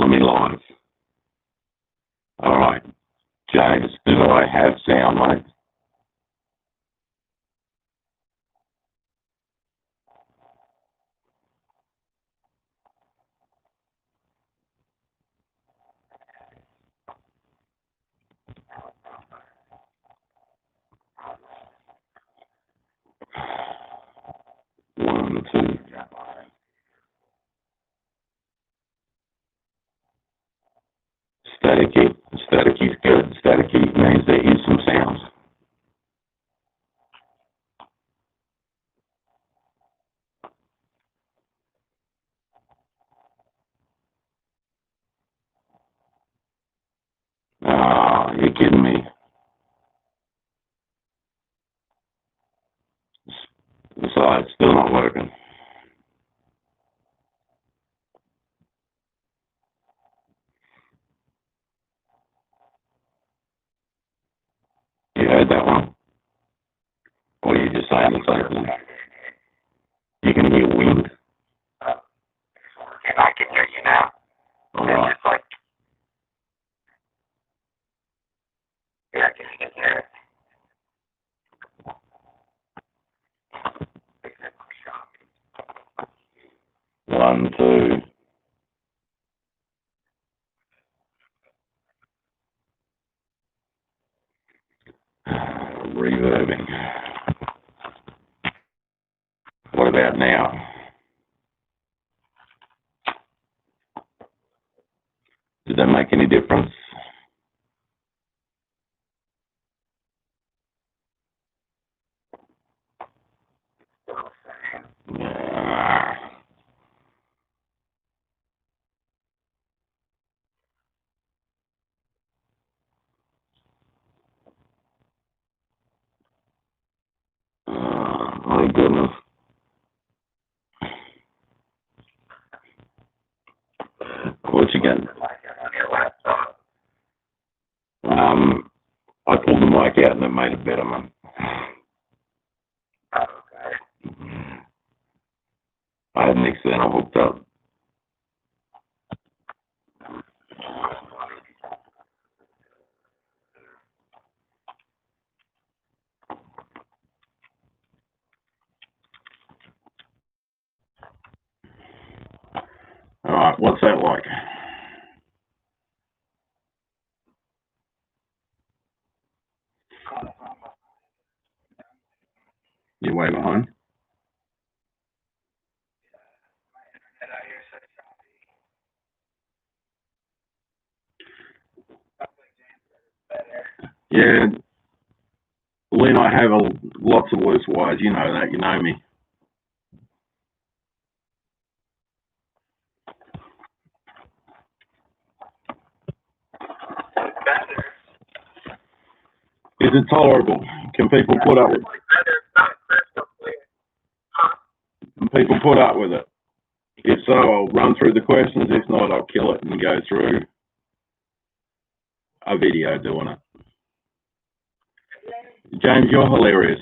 me live. All right, James, do I have sound, mate? One, two. Staticky. Staticky's good. Staticky means there is some sounds. Ah, you're kidding me. So it's still not working. You heard that one? Or are you just saying the same thing? You can hear wind. And I can hear you now. All right. It's like, yeah, I can hear it. One, two. Reverbing. What about now? Did that make any difference? My goodness. What you got? I pulled the mic out and it made it better, man. Okay. I had an external hooked up. All right, what's that like? You're way behind. Yeah, Lynn, I have lots of worse wires. You know that. You know me. Is it tolerable? Can people put up with it? Can people put up with it? If so, I'll run through the questions. If not, I'll kill it and go through a video doing it. James, you're hilarious.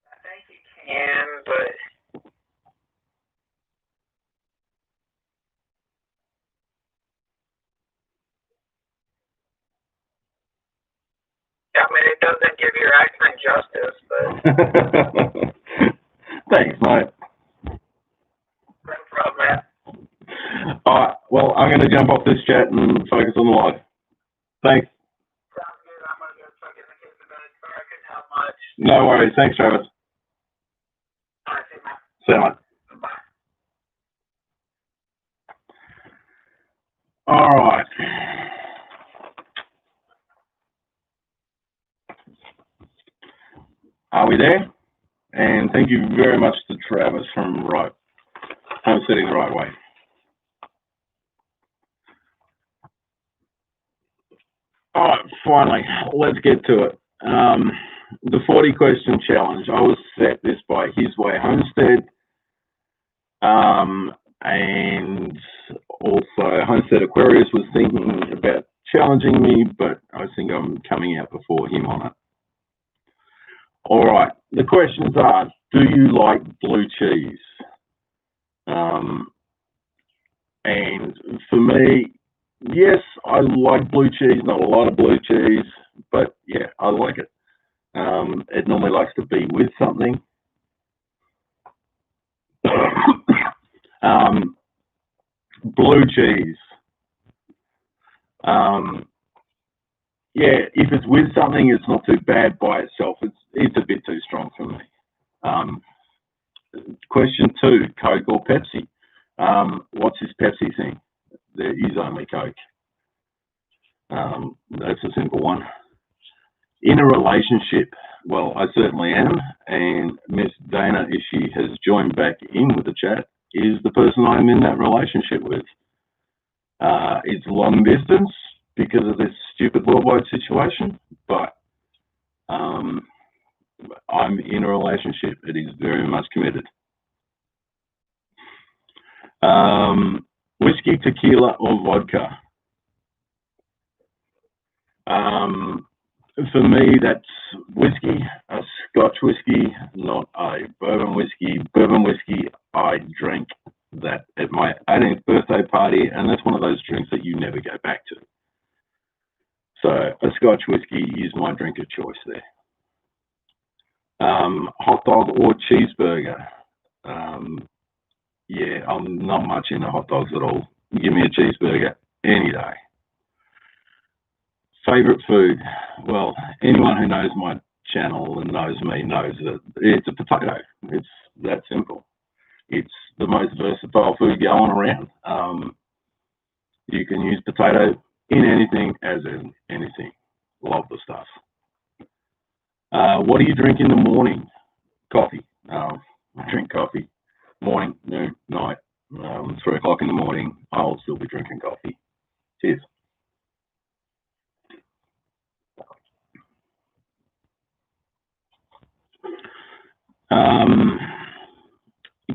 I think you can, but I mean, it doesn't give your accent justice, but Thanks, mate. no problem, man. All right, well, I'm going to jump off this chat and focus on the live. Thanks. Sounds good. I'm going to go fucking kiss the bed. Sorry I couldn't help much. No worries. Thanks, Travis. All right, see you, man. See you, mate. Bye. All right. Are we there? And thank you very much to Travis from I'm sitting the right way. All right, finally, let's get to it. The 40-question challenge. I was set this by His Way Homestead, and also Homestead Aquarius was thinking about challenging me, but I think I'm coming out before him on it. All right, the questions are, do you like blue cheese? And for me, yes, I like blue cheese, not a lot of blue cheese, but yeah, I like it. It normally likes to be with something. Blue cheese. Yeah, if it's with something, it's not too bad by itself. It's a bit too strong for me. Question 2, Coke or Pepsi? What's this Pepsi thing? There is only Coke. That's a simple one. In a relationship, well, I certainly am, and Miss Dana, if she has joined back in with the chat, is the person I'm in that relationship with. It's long distance because of this stupid worldwide situation, but I'm in a relationship. It is very much committed. Whiskey, tequila, or vodka? For me, that's whiskey, a Scotch whiskey, not a bourbon whiskey. Bourbon whiskey, I drank that at my 18th birthday party, and that's one of those drinks that you never go back to. So a Scotch whiskey is my drink of choice there. Hot dog or cheeseburger? Yeah, I'm not much into hot dogs at all. Give me a cheeseburger any day. Favorite food? Well, anyone who knows my channel and knows me knows that it's a potato. It's that simple. It's the most versatile food going around. You can use potato in anything as in anything. Love the stuff. What do you drink in the morning? Coffee. I drink coffee. Morning, noon, night, 3 o'clock in the morning. I'll still be drinking coffee. Cheers.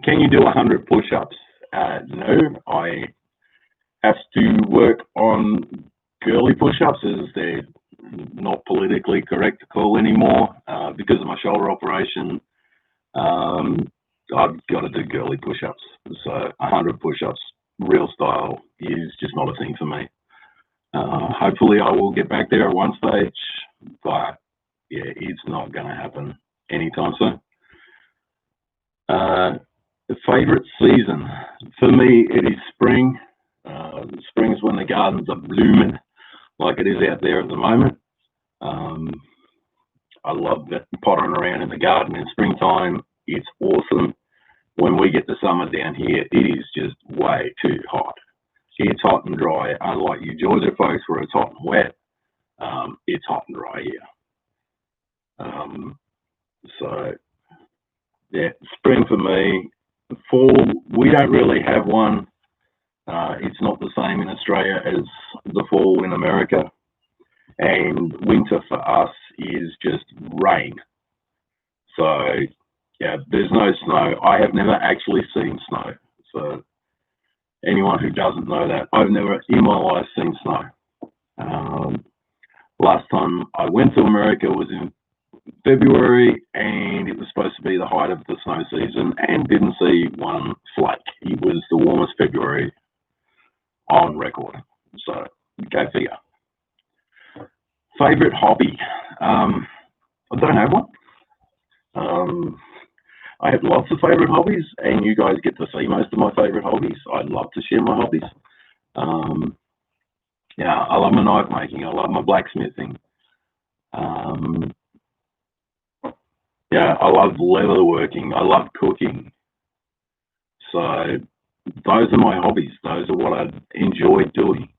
Can you do 100 push-ups? No, I have to work on girly push-ups as they're not politically correct to call anymore because of my shoulder operation. I've got to do girly push-ups. So 100 push-ups, real style, is just not a thing for me. Hopefully I will get back there at one stage, but yeah, it's not going to happen anytime soon. The favorite season? For me, it is spring. Spring is when the gardens are blooming like it is out there at the moment. I love that pottering around in the garden in springtime. It's awesome. When we get the summer down here, it is just way too hot. It's hot and dry, unlike you Georgia folks where it's hot and wet. It's hot and dry here. So, yeah, spring for me. Fall, we don't really have one. It's not the same in Australia as the fall in America. And winter for us is just rain. So, yeah, there's no snow. I have never actually seen snow. So, anyone who doesn't know that, I've never in my life seen snow. Last time I went to America was in February, and it was supposed to be the height of the snow season, and didn't see one flake. It was the warmest February on record. So, go figure. Favorite hobby? I don't have one. I have lots of favorite hobbies, and you guys get to see most of my favorite hobbies. I'd love to share my hobbies. Yeah, I love my knife making. I love my blacksmithing. Yeah, I love leatherworking. I love cooking. So those are my hobbies. Those are what I enjoy doing.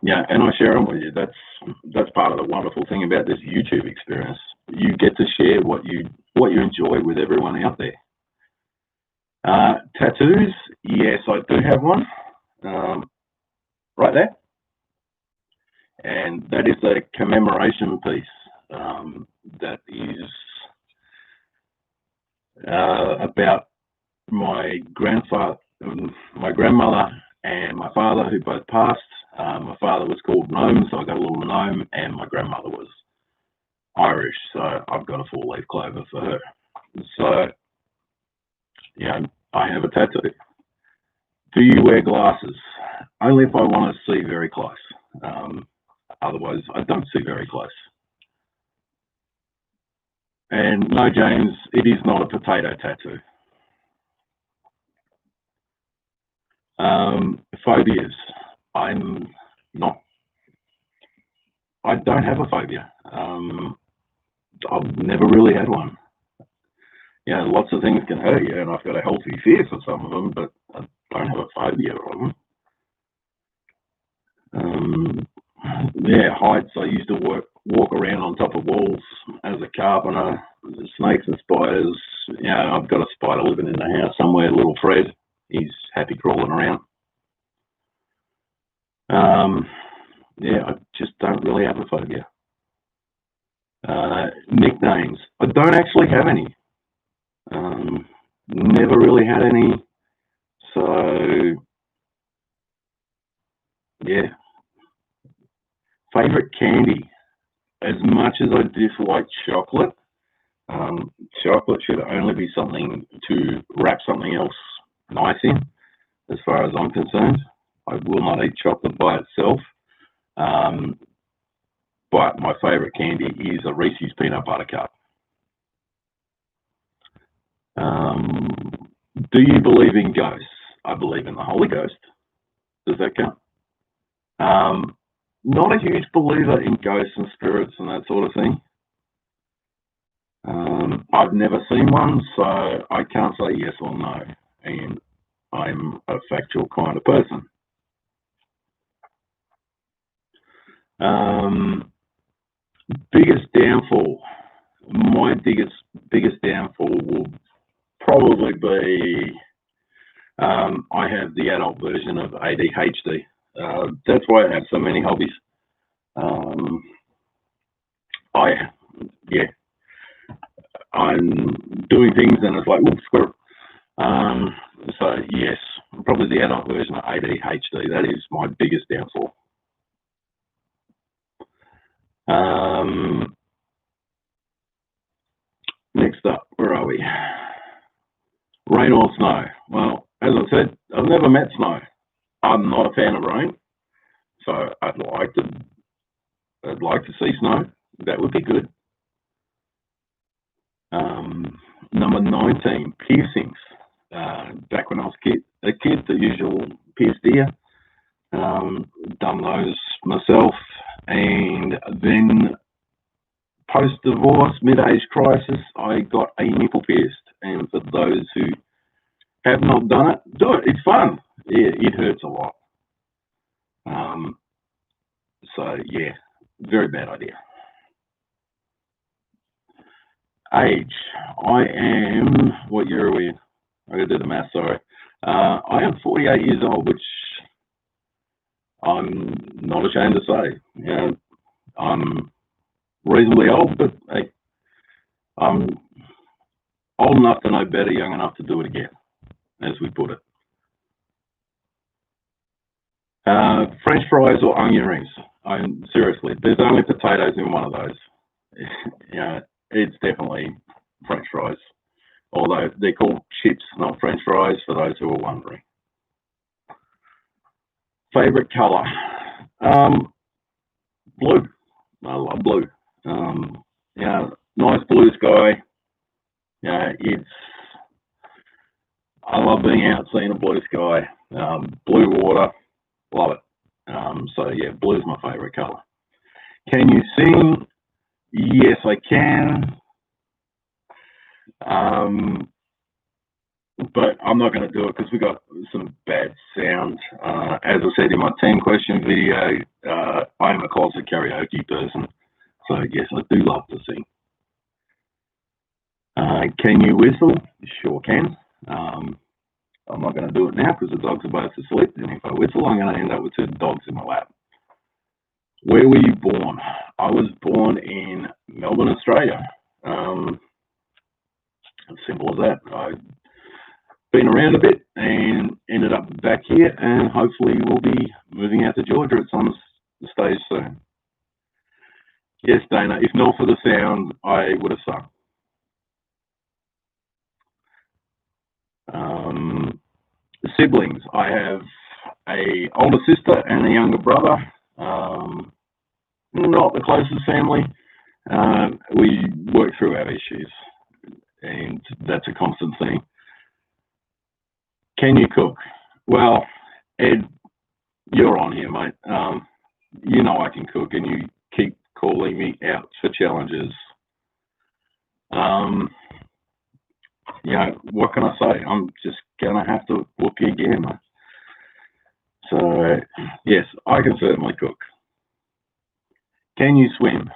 Yeah, and I share them with you. That's part of the wonderful thing about this YouTube experience. You get to share what you enjoy with everyone out there. Tattoos, yes, I do have one. Right there. And that is a commemoration piece that is about my grandfather, my grandmother, and my father, who both passed. My father was called Gnome, so I got a little gnome, and my grandmother was Irish, so I've got a 4-leaf clover for her. So, yeah, I have a tattoo. Do you wear glasses? Only if I want to see very close. Otherwise, I don't see very close. And no, James, it is not a potato tattoo. Phobias. I'm not. I don't have a phobia. I've never really had one. Yeah, lots of things can hurt you, and I've got a healthy fear for some of them, but I don't have a phobia of them. Yeah, heights. I used to walk around on top of walls as a carpenter. Snakes and spiders. Yeah, I've got a spider living in the house somewhere, little Fred. He's happy crawling around. Yeah, I just don't really have a phobia. Nicknames. I don't actually have any. Never really had any. So, yeah. Favorite candy. As much as I dislike chocolate, chocolate should only be something to wrap something else nice in, as far as I'm concerned. I will not eat chocolate by itself. But my favorite candy is a Reese's peanut butter cup. Do you believe in ghosts? I believe in the Holy Ghost. Does that count? Not a huge believer in ghosts and spirits and that sort of thing. I've never seen one, so I can't say yes or no. And I'm a factual kind of person. Biggest downfall. My biggest downfall will probably be I have the adult version of ADHD. That's why I have so many hobbies. I'm doing things and it's like, oops, squirrel. So yes, probably the adult version of ADHD. That is my biggest downfall. Next up, where are we? Rain or snow? Well, as I said, I've never met snow. I'm not a fan of rain, so I'd like to see snow. That would be good. Number 19, piercings. Back when I was a kid, the usual pierced ear. Done those myself, and then post-divorce, mid-age crisis, I got a nipple pierced. And for those who have not done it, do it. It's fun. Yeah, it hurts a lot. So yeah, very bad idea. Age. I am, what year are we in? I gotta do the math, sorry. I am 48 years old, which I'm not ashamed to say. You know, I'm reasonably old, but hey, I'm old enough to know better, young enough to do it again, as we put it. French fries or onion rings? Seriously, there's only potatoes in one of those. Yeah, it's definitely French fries. Although they're called chips, not French fries, for those who are wondering. Favorite color? Blue. I love blue. Yeah, nice blue sky. Yeah, I love being out seeing a blue sky. Blue water, love it. So yeah, blue's my favorite color. Can you sing? Yes, I can. But I'm not going to do it because we got some bad sound. As I said in my 10 question video, I am a closet karaoke person. So yes, I do love to sing. Can you whistle? Sure can. I'm not going to do it now because the dogs are both asleep. And if I whistle, I'm going to end up with 2 dogs in my lap. Where were you born? I was born in Melbourne, Australia. Simple as that. I've been around a bit and ended up back here, and hopefully we'll be moving out to Georgia at some stage soon. Yes, Dana, if not for the sound, I would have sung. siblings. I have a older sister and a younger brother. Not the closest family. We work through our issues, and that's a constant thing. Can you cook? Well, Ed, you're on here, mate. You know I can cook, and you keep calling me out for challenges. What can I say? I'm just gonna have to book you again. So, yes, I can certainly cook. Can you swim?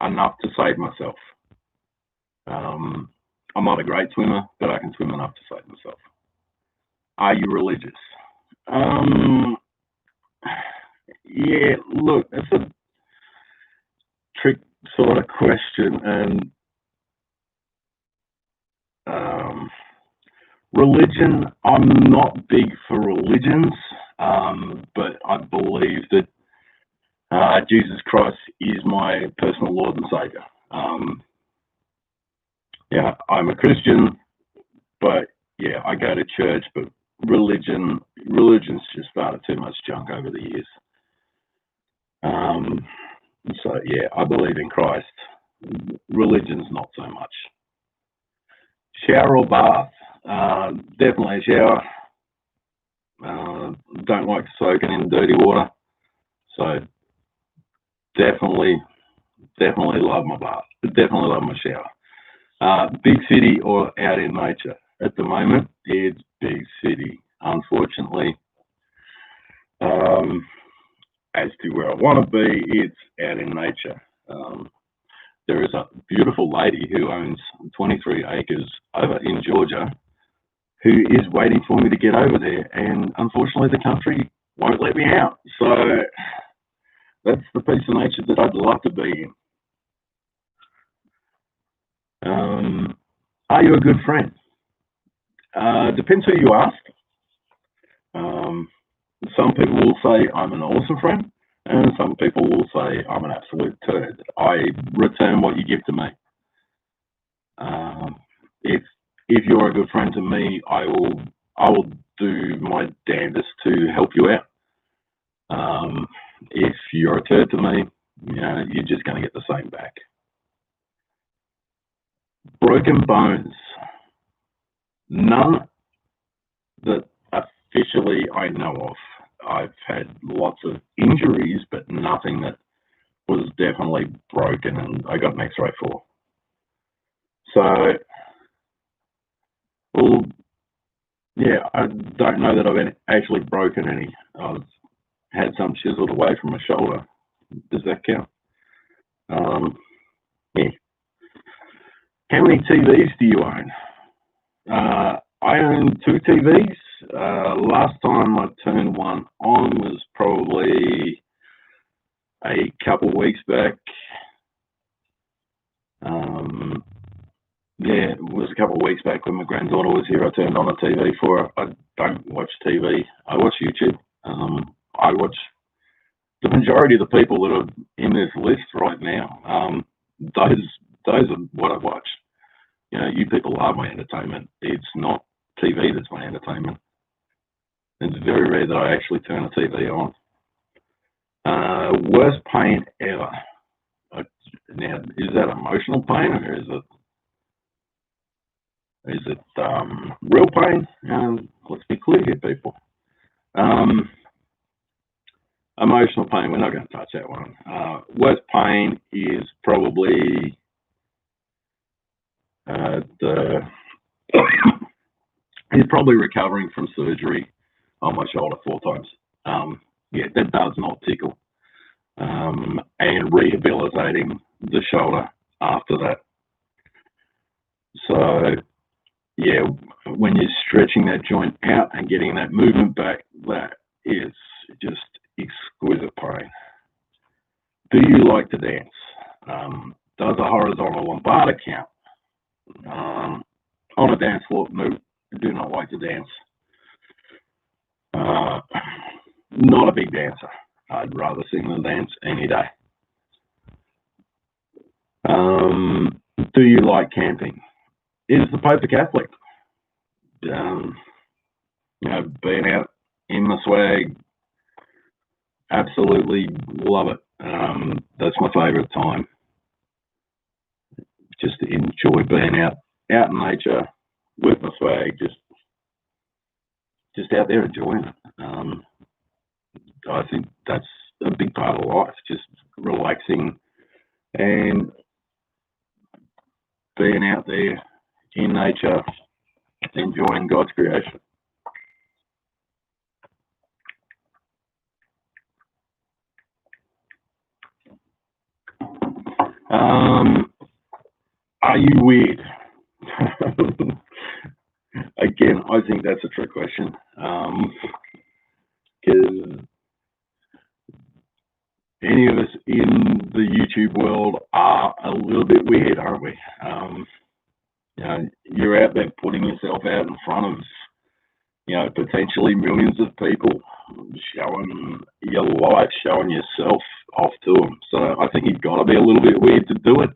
Enough to save myself. I'm not a great swimmer, but I can swim enough to save myself. Are you religious? Yeah, look, it's a trick sort of question, and religion, I'm not big for religions, but I believe that Jesus Christ is my personal Lord and Savior. I'm a Christian, but yeah, I go to church, but religion's just started too much junk over the years. So yeah, I believe in Christ. Religion's not so much. Shower or bath? Definitely a shower. Don't like soaking in dirty water. So definitely love my bath. Definitely love my shower. Big city or out in nature? At the moment, it's big city. Unfortunately, as to where I want to be, it's out in nature. There is a beautiful lady who owns 23 acres over in Georgia who is waiting for me to get over there, and unfortunately the country won't let me out. So that's the piece of nature that I'd love to be in. Are you a good friend? Depends who you ask. Some people will say I'm an awesome friend, and some people will say I'm an absolute turd. I return what you give to me. If you're a good friend to me, I will do my damnedest to help you out. If you're a turd to me, you're just going to get the same back. Broken bones. None that officially I know of. I've had lots of injuries, but nothing that was definitely broken and I got an x-ray for. So, well, yeah, I don't know that I've actually broken any. I've had some chiseled away from my shoulder. Does that count? Yeah. How many TVs do you own? I own 2 TVs. Last time I turned one on was probably a couple of weeks back. It was a couple of weeks back when my granddaughter was here. I turned on a TV for her. I don't watch TV. I watch YouTube. I watch the majority of the people that are in this list right now. Those are what I watch. You people are my entertainment. It's not TV that's my entertainment. It's very rare that I actually turn a TV on. Worst pain ever. Now, is that emotional pain or is it real pain? Let's be clear here, people. Emotional pain, we're not going to touch that one. Worst pain is probably he's probably recovering from surgery on my shoulder 4 times. That does not tickle. And rehabilitating the shoulder after that. So, yeah, when you're stretching that joint out and getting that movement back, that is just exquisite pain. Do you like to dance? Does a horizontal lombarda count? On a dance floor, no, I do not like to dance. Not a big dancer. I'd rather sing than dance any day. Do you like camping? Is the Pope a Catholic? being out in the swag, absolutely love it. That's my favourite time. Just to enjoy being out in nature with my swag, just out there enjoying it. I think that's a big part of life, just relaxing and being out there in nature, enjoying God's creation. Are you weird? Again, I think that's a trick question. Because any of us in the YouTube world are a little bit weird, aren't we? You're out there putting yourself out in front of, potentially millions of people, showing your life, showing yourself off to them. So I think you've got to be a little bit weird to do it.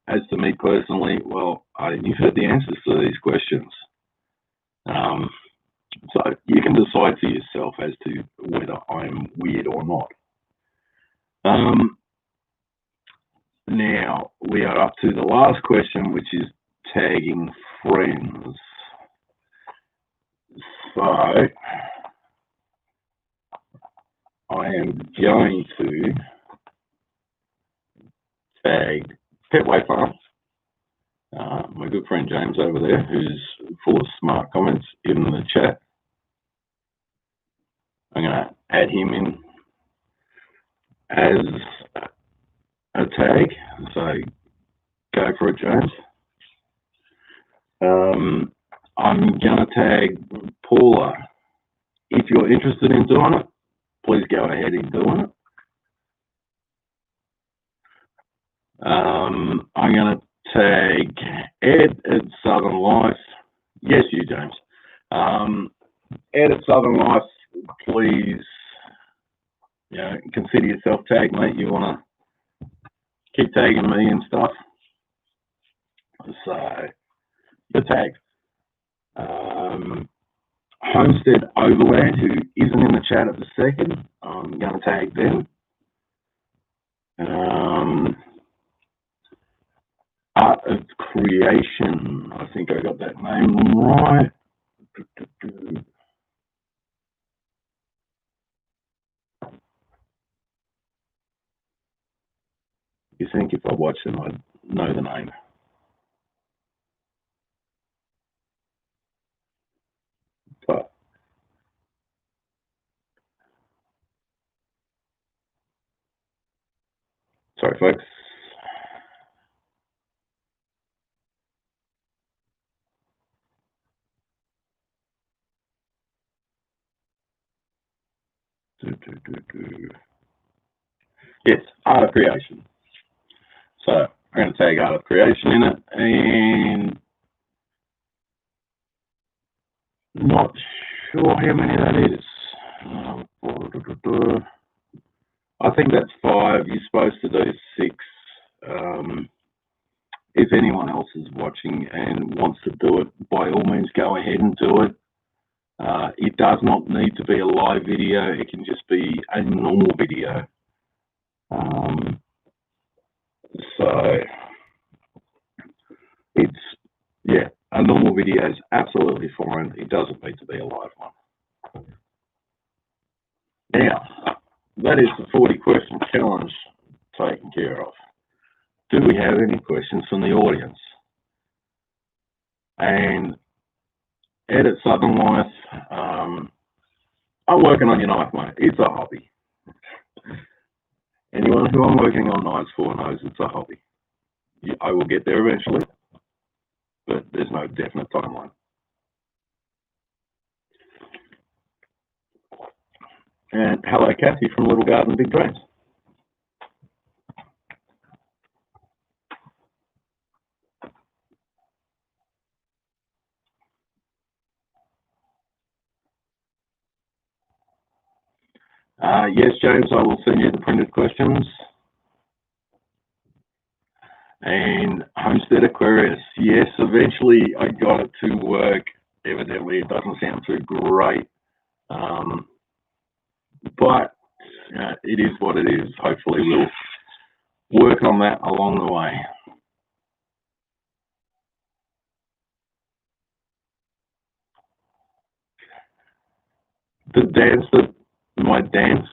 As to me personally, well, you've heard the answers to these questions. So you can decide for yourself as to whether I'm weird or not. Now we are up to the last question, which is tagging friends. So I am going to tag Petway Farm, my good friend James over there, who's full of smart comments in the chat. I'm going to add him in as a tag, so go for it, James. I'm going to tag Paula. If you're interested in doing it, please go ahead and doing it. I'm going to tag Ed at Southern Life. Yes, you, James. Ed at Southern Life, please, consider yourself tagged, mate. You want to keep tagging me and stuff. So, you're tagged. Homestead Overland, who isn't in the chat at the second, I'm going to tag them. Art of Creation, I think I got that name right. You think if I watch them, I'd know the name. But sorry, folks. Yes, Art of Creation. So I'm going to tag Art of Creation in it, and not sure how many that is. I think that's 5. You're supposed to do 6. If anyone else is watching and wants to do it, by all means, go ahead and do it. It does not need to be a live video. It can just be a normal video. So it's, a normal video is absolutely fine. It doesn't need to be a live one. Now, that is the 40 question challenge taken care of. Do we have any questions from the audience? And Ed at Southern Life, I'm working on your knife, mate. It's a hobby. Anyone who I'm working on knives for knows it's a hobby. I will get there eventually, but there's no definite timeline. And hello, Kathy from Little Garden Big Dreams. Yes, James, I will send you the printed questions. And Homestead Aquarius, yes, eventually I got it to work evidently it doesn't sound too great. But it is what it is. Hopefully we'll work on that along the way. The dance that my dance,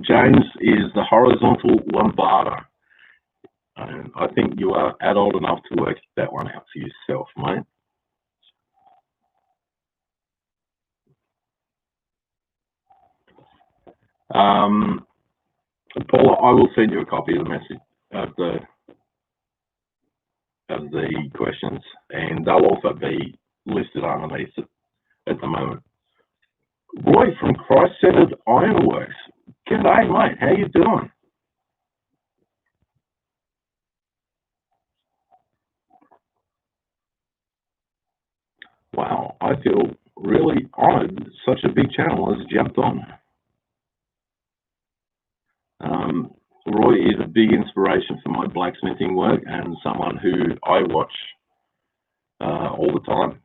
James, is the horizontal lombardo. And I think you are adult enough to work that one out for yourself, mate. Paula, I will send you a copy of the message of the questions, and they'll also be listed underneath it at the moment. Roy from Christ-Centered Ironworks. G'day, mate. How you doing? Wow, I feel really honoured such a big channel has jumped on. Roy is a big inspiration for my blacksmithing work and someone who I watch all the time.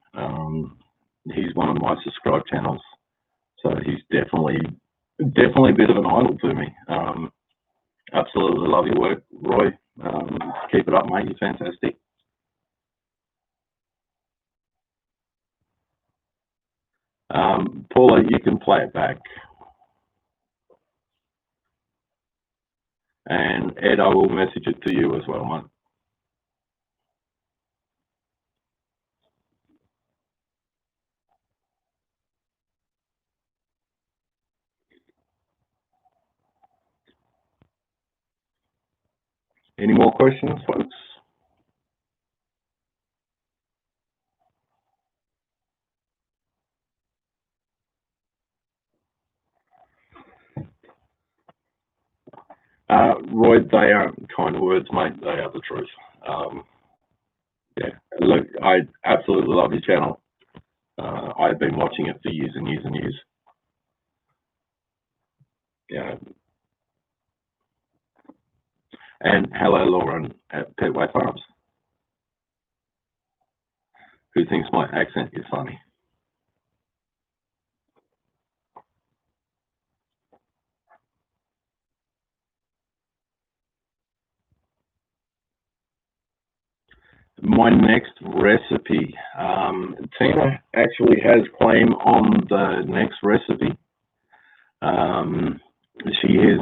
He's one of my subscribed channels, so he's definitely a bit of an idol to me. Absolutely love your work, Roy. Keep it up, mate. You're fantastic. Paula, you can play it back. And Ed, I will message it to you as well, mate. Any more questions, folks? Roy, they aren't kind words, mate. They are the truth. Yeah, look, I absolutely love your channel. I've been watching it for years and years and years. Yeah. And hello, Lauren at Petway Farms, who thinks my accent is funny. My next recipe, Tina actually has claim on the next recipe. She has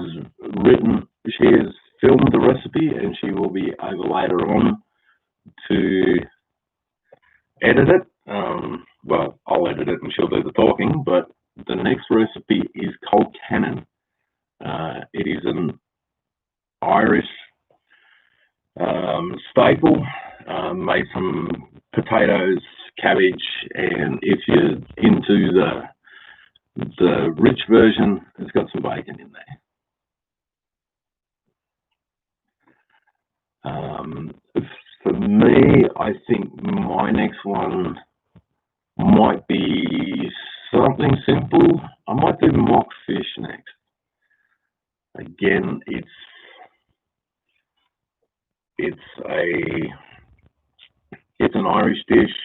filmed the recipe, and she will be over later on to edit it. Well, I'll edit it and she'll do the talking, but the next recipe is called Cannon. It is an Irish staple made from potatoes, cabbage, and if you're into the rich version, it's got some bacon in there. For me, I think my next one might be something simple. I might do mock fish next. Again, it's an Irish dish,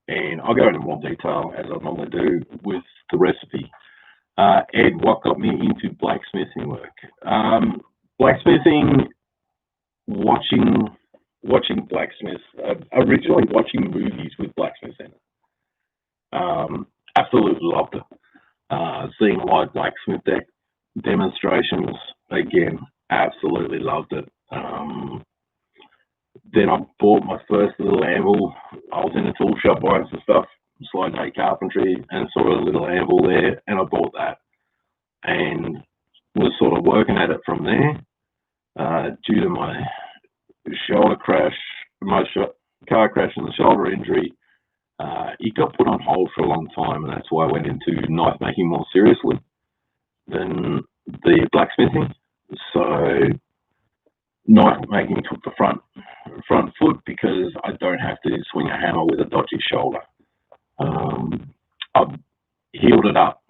and I'll go into more detail as I normally do with the recipe. Ed, what got me into blacksmithing work? Blacksmithing, watching blacksmiths, originally watching movies with blacksmiths in it. Absolutely loved it. Seeing live blacksmith demonstrations, again, absolutely loved it. Then I bought my first little anvil. I was in a tool shop buying some stuff, slide day carpentry, and saw a little anvil there, and I bought that and was sort of working at it from there. Due to my shoulder crash, car crash and the shoulder injury, it got put on hold for a long time, and that's why I went into knife making more seriously than the blacksmithing. So knife making took the front foot because I don't have to swing a hammer with a dodgy shoulder. I've healed it up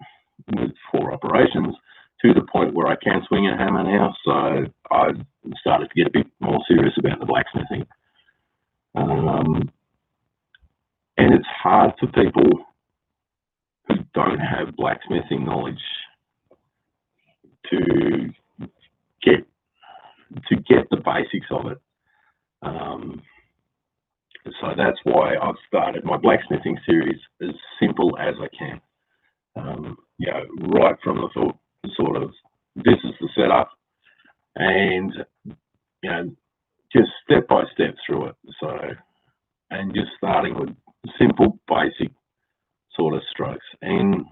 with 4 operations to the point where I can swing a hammer now, so I've started to get a bit more serious about the blacksmithing. And it's hard for people who don't have blacksmithing knowledge to get the basics of it. So that's why I've started my blacksmithing series as simple as I can. Right from the sort of, this is the setup, and just step by step through it. So, and just starting with simple, basic sort of strokes. And a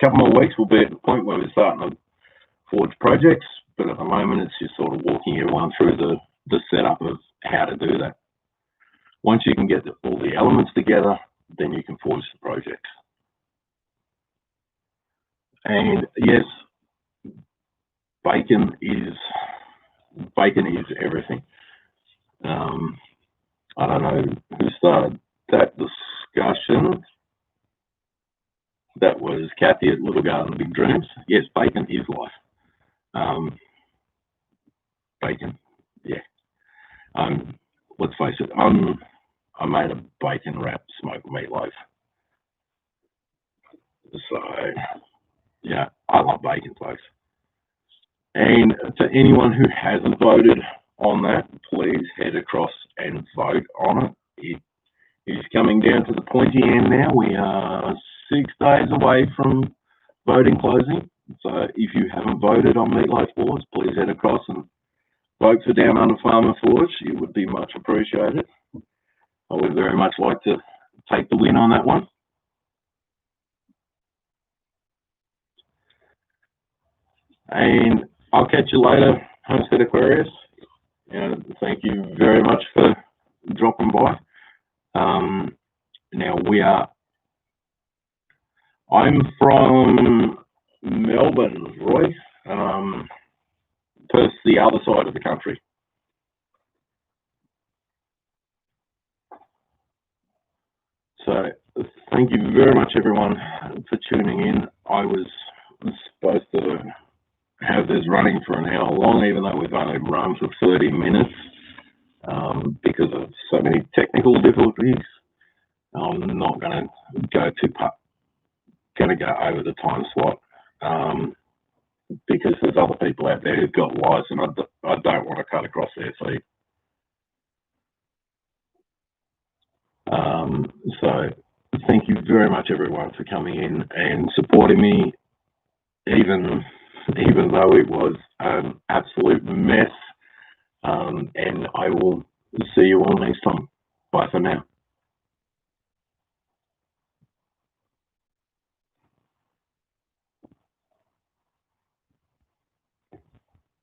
couple more weeks we'll be at the point where we're starting to forge projects, but at the moment it's just sort of walking everyone through the setup of how to do that. Once you can get all the elements together, then you can forge the projects. And yes, bacon is everything. I don't know who started that discussion. That was Kathy at Little Garden Big Dreams. Yes, bacon is life. Bacon, yeah. Let's face it, I made a bacon wrap smoked meatloaf. So, yeah, I love bacon, folks. And to anyone who hasn't voted on that, please head across and vote on it. It is coming down to the pointy end now. We are 6 days away from voting closing. So if you haven't voted on Meatloaf Wars, please head across and vote for Down Under Farmer Forge. It would be much appreciated. I would very much like to take the win on that one. And I'll catch you later, Homestead Aquarius. And thank you very much for dropping by. Now I'm from Melbourne, Roy. Perth's the other side of the country. So thank you very much, everyone, for tuning in. I was supposed to have this running for an hour long, even though we've only run for 30 minutes because of so many technical difficulties. I'm not going to go over the time slot because there's other people out there who've got lives, and I don't want to cut across their feed. So thank you very much, everyone, for coming in and supporting me, even though it was an absolute mess. And I will see you all next time. Bye for now.